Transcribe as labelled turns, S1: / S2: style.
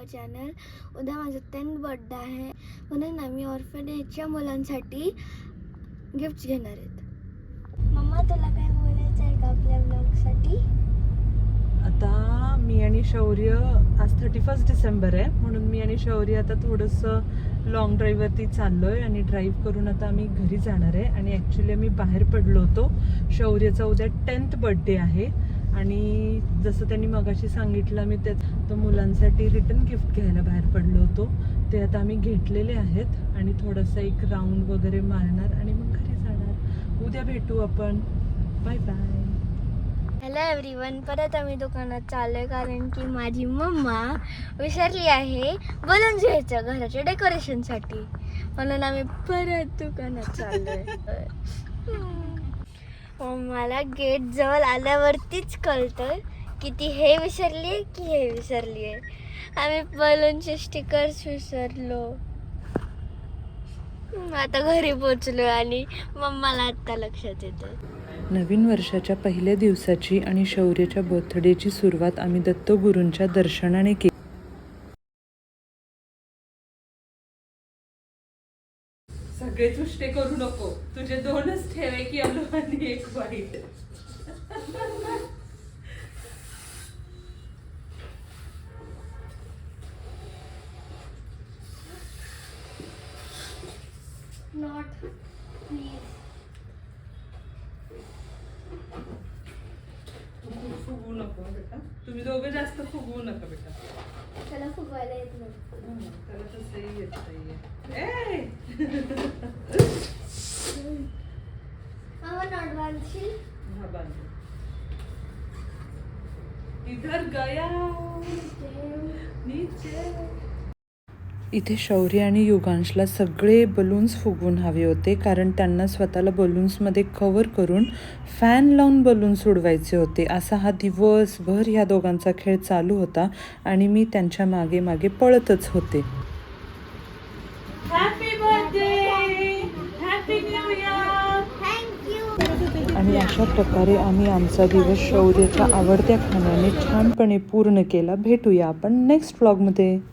S1: Channel. उद्या माझा 10th birthday आहे, म्हणून आम्ही ऑर्फनेजच्या मुलांसाठी गिफ्ट घेणार आहेत. मम्मा तुला काय बोलायचं आहे का आपल्या ब्लॉगसाठी?
S2: आता मी आणि शौर्य, आज 31 डिसेंबर आहे, म्हणून मी आणि शौर्य आता थोडंसं लॉंग ड्राईव्हवरती चाललो आहे आणि ड्राईव्ह करून आता आम्ही घरी जाणार आहे. आणि ॲक्च्युली आम्ही बाहेर पडलो होतो. शौर्याचा उद्या 10th बर्थडे आहे आणि जसं त्यांनी मगाशी सांगितलं, आम्ही तो मुलांसाठी रिटर्न गिफ्ट घ्यायला बाहेर पडलो होतो. ते आता आम्ही घेतलेले आहेत आणि थोडंसं एक राऊंड वगैरे मारणार आणि मग घरी जाणार. उद्या भेटू आपण. Bye bye.
S1: हॅलो एव्हरीवन, परत आम्ही दुकानात चाललोय कारण की माझी मम्मा विसरली आहे बलून घ्यायचं घराच्या डेकोरेशनसाठी, म्हणून आम्ही परत दुकानात चाललोय. मला गेट जवळ आल्यावरतीच कळतं की ती हे विसरली आहे की हे विसरली आहे. आम्ही बलूनचे स्टिकर्स विसरलो. आता घरी पोचलो आणि मम्माला आत्ता लक्षात येतं.
S2: नवीन वर्षाच्या पहिल्या दिवसाची आणि शौर्याच्या बर्थडेची सुरुवात आम्ही दत्तगुरूंच्या दर्शनाने केली. सगळे चुष्टे करू नको, तुझे 2च ठेवे की येलो आणि एक व्हाईट.
S1: Not please.
S2: फुगू नको बेटा, तुम्ही दोघं जास्त फुगवू नका बेटा.
S1: त्याला फुगवायला येत नाही.
S2: त्याला तसंही येत नाहीये.
S1: मामा नॉट बांधशील?
S2: हा बांध. इधर गया नीचे. इथे शौर्य आणि युगांशला सगळे बलून्स फुगवून हवे होते, कारण त्यांना स्वतःला बलून्समध्ये कव्हर करून फॅन लावून बलून्स उडवायचे होते. असा हा दिवसभर ह्या दोघांचा खेळ चालू होता आणि मी त्यांच्या मागे मागे पळतच होते. Happy birthday, happy new year.
S1: Thank you.
S2: आणि अशा प्रकारे आम्ही आमचा दिवस शौर्याच्या आवडत्या खाण्याने छानपणे पूर्ण केला. भेटूया आपण नेक्स्ट व्लॉगमध्ये.